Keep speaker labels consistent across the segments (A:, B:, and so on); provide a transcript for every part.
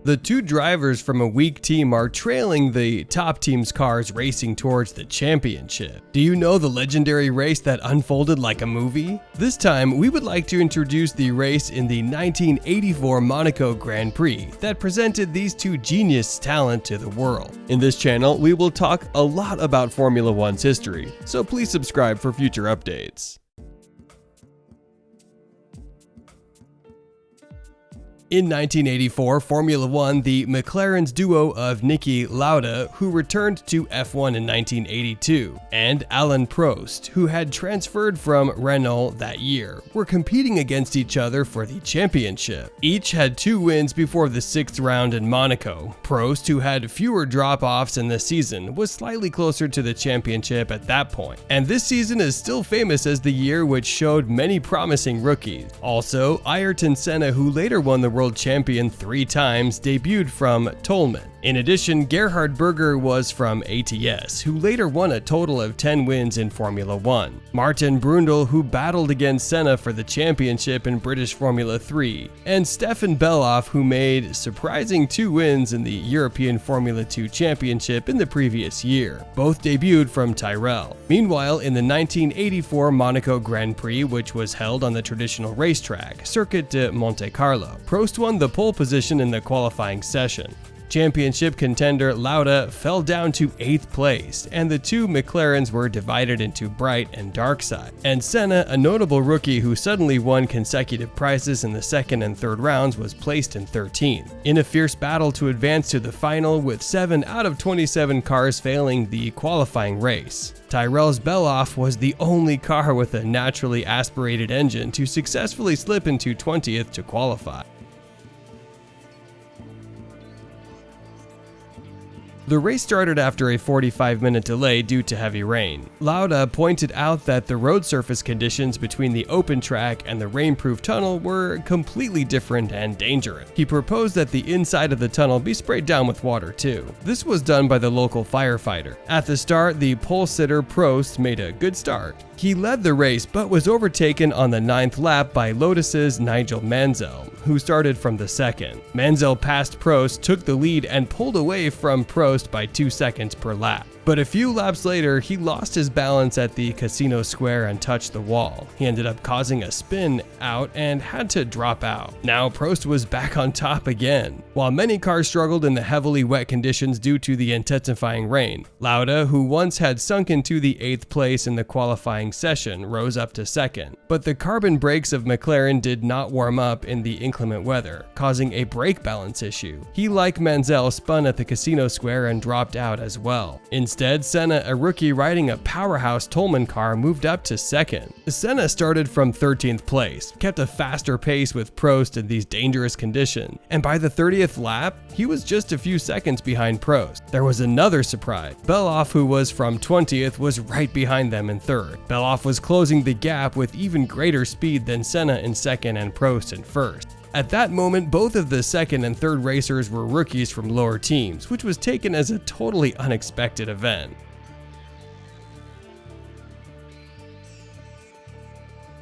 A: The two drivers from a weak team are trailing the top team's cars racing towards the championship. Do you know the legendary race that unfolded like a movie? This time, we would like to introduce the race in the 1984 Monaco Grand Prix that presented these two genius talent to the world. In this channel, we will talk a lot about Formula One's history, so please subscribe for future updates. In 1984 Formula One, the McLaren's duo of Niki Lauda, who returned to F1 in 1982, and Alain Prost, who had transferred from Renault that year, were competing against each other for the championship. Each had 2 wins before the 6th round in Monaco. Prost, who had fewer drop-offs in the season, was slightly closer to the championship at that point. And this season is still famous as the year which showed many promising rookies. Also, Ayrton Senna, who later won the world champion 3 times, debuted from Toleman. In addition, Gerhard Berger was from ATS, who later won a total of 10 wins in Formula One. Martin Brundle, who battled against Senna for the championship in British Formula 3, and Stefan Bellof, who made surprising 2 wins in the European Formula 2 championship in the previous year. Both debuted from Tyrrell. Meanwhile, in the 1984 Monaco Grand Prix, which was held on the traditional racetrack, Circuit de Monte Carlo, Prost won the pole position in the qualifying session. Championship contender Lauda fell down to 8th place, and the two McLarens were divided into bright and dark side. And Senna, a notable rookie who suddenly won consecutive prizes in the 2nd and 3rd rounds, was placed in 13th. In a fierce battle to advance to the final, with 7 out of 27 cars failing the qualifying race. Tyrrell's Bellof was the only car with a naturally aspirated engine to successfully slip into 20th to qualify. The race started after a 45-minute delay due to heavy rain. Lauda pointed out that the road surface conditions between the open track and the rainproof tunnel were completely different and dangerous. He proposed that the inside of the tunnel be sprayed down with water too. This was done by the local firefighter. At the start, the pole sitter Prost made a good start. He led the race but was overtaken on the 9th lap by Lotus's Nigel Mansell, who started from the 2nd. Mansell passed Prost, took the lead, and pulled away from Prost by 2 seconds per lap. But a few laps later, he lost his balance at the Casino Square and touched the wall. He ended up causing a spin out and had to drop out. Now Prost was back on top again. While many cars struggled in the heavily wet conditions due to the intensifying rain, Lauda, who once had sunk into the 8th place in the qualifying session, rose up to 2nd. But the carbon brakes of McLaren did not warm up in the inclement weather, causing a brake balance issue. He, like Mansell, spun at the Casino Square and dropped out as well. Instead, Senna, a rookie riding a powerhouse Toleman car, moved up to 2nd. Senna started from 13th place, kept a faster pace with Prost in these dangerous conditions, and by the 30th lap, he was just a few seconds behind Prost. There was another surprise. Bellof, who was from 20th, was right behind them in 3rd. Bellof was closing the gap with even greater speed than Senna in 2nd and Prost in 1st. At that moment, both of the 2nd and 3rd racers were rookies from lower teams, which was taken as a totally unexpected event.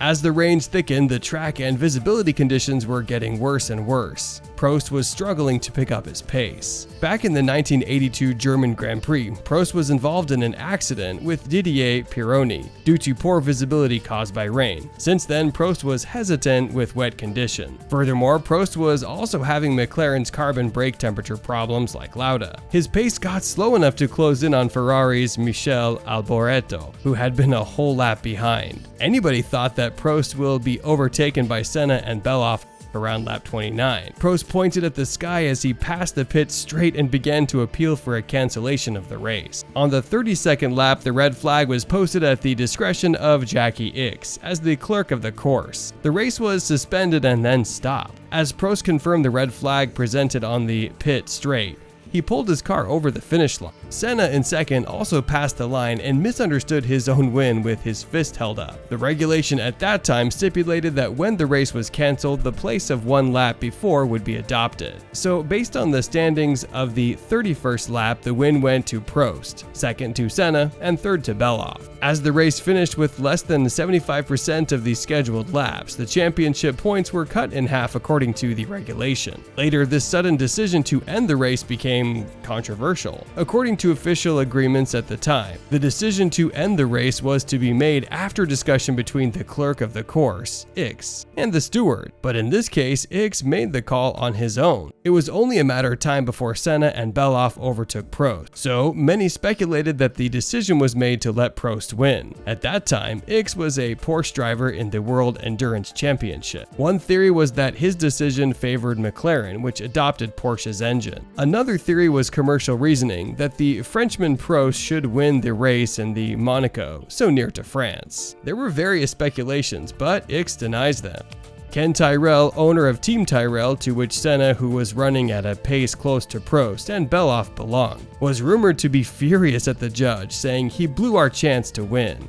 A: As the rains thickened, the track and visibility conditions were getting worse and worse. Prost was struggling to pick up his pace. Back in the 1982 German Grand Prix, Prost was involved in an accident with Didier Pironi due to poor visibility caused by rain. Since then, Prost was hesitant with wet conditions. Furthermore, Prost was also having McLaren's carbon brake temperature problems like Lauda. His pace got slow enough to close in on Ferrari's Michele Alboreto, who had been a whole lap behind. Anybody thought that Prost will be overtaken by Senna and Bellof around lap 29. Prost pointed at the sky as he passed the pit straight and began to appeal for a cancellation of the race. On the 32nd lap, the red flag was posted at the discretion of Jackie Ickx as the clerk of the course. The race was suspended and then stopped. As Prost confirmed the red flag presented on the pit straight, he pulled his car over the finish line. Senna in second also passed the line and misunderstood his own win with his fist held up. The regulation at that time stipulated that when the race was cancelled, the place of one lap before would be adopted. So based on the standings of the 31st lap, the win went to Prost, second to Senna, and third to Bellof. As the race finished with less than 75% of the scheduled laps, the championship points were cut in half according to the regulation. Later, this sudden decision to end the race became controversial. According to official agreements at the time, the decision to end the race was to be made after discussion between the clerk of the course, Ix, and the steward, but in this case, Ix made the call on his own. It was only a matter of time before Senna and Bellof overtook Prost, so many speculated that the decision was made to let Prost win. At that time, Ix was a Porsche driver in the World Endurance Championship. One theory was that his decision favored McLaren, which adopted Porsche's engine. Another theory was commercial reasoning, that the Frenchman Prost should win the race in the Monaco, so near to France. There were various speculations, but Ix denies them. Ken Tyrrell, owner of Team Tyrrell, to which Senna, who was running at a pace close to Prost, and Bellof belonged, was rumored to be furious at the judge, saying he blew our chance to win.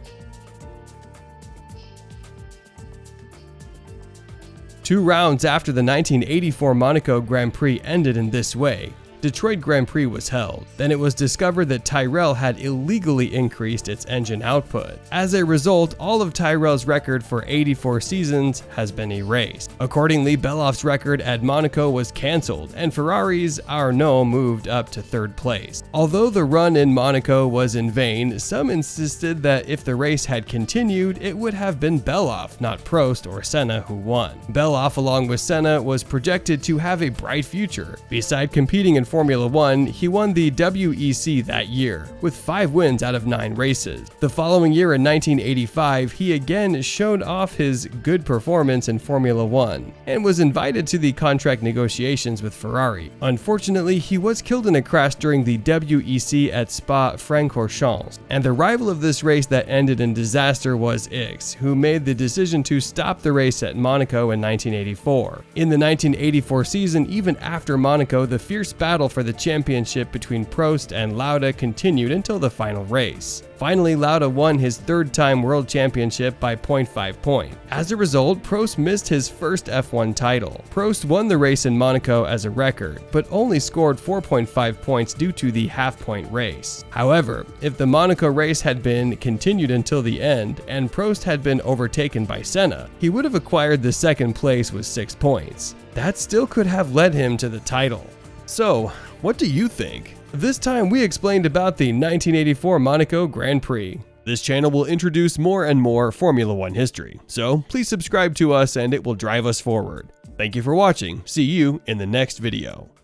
A: 2 rounds after the 1984 Monaco Grand Prix ended in this way, Detroit Grand Prix was held. Then it was discovered that Tyrrell had illegally increased its engine output. As a result, all of Tyrrell's record for 84 seasons has been erased. Accordingly, Bellof's record at Monaco was cancelled, and Ferrari's Ayrton moved up to 3rd place. Although the run in Monaco was in vain, some insisted that if the race had continued, it would have been Bellof, not Prost or Senna, who won. Bellof, along with Senna, was projected to have a bright future. Beside competing in Formula 1, he won the WEC that year, with 5 wins out of 9 races. The following year in 1985, he again showed off his good performance in Formula 1, and was invited to the contract negotiations with Ferrari. Unfortunately, he was killed in a crash during the WEC at Spa-Francorchamps, and the rival of this race that ended in disaster was Ix, who made the decision to stop the race at Monaco in 1984. In the 1984 season, even after Monaco, the fierce battle for the championship between Prost and Lauda continued until the final race. Finally, Lauda won his 3rd time world championship by 0.5 points. As a result, Prost missed his first F1 title. Prost won the race in Monaco as a record, but only scored 4.5 points due to the half-point race. However, if the Monaco race had been continued until the end, and Prost had been overtaken by Senna, he would have acquired the 2nd place with 6 points. That still could have led him to the title. So, what do you think? This time we explained about the 1984 Monaco Grand Prix. This channel will introduce more and more Formula 1 history, so please subscribe to us and it will drive us forward. Thank you for watching. See you in the next video.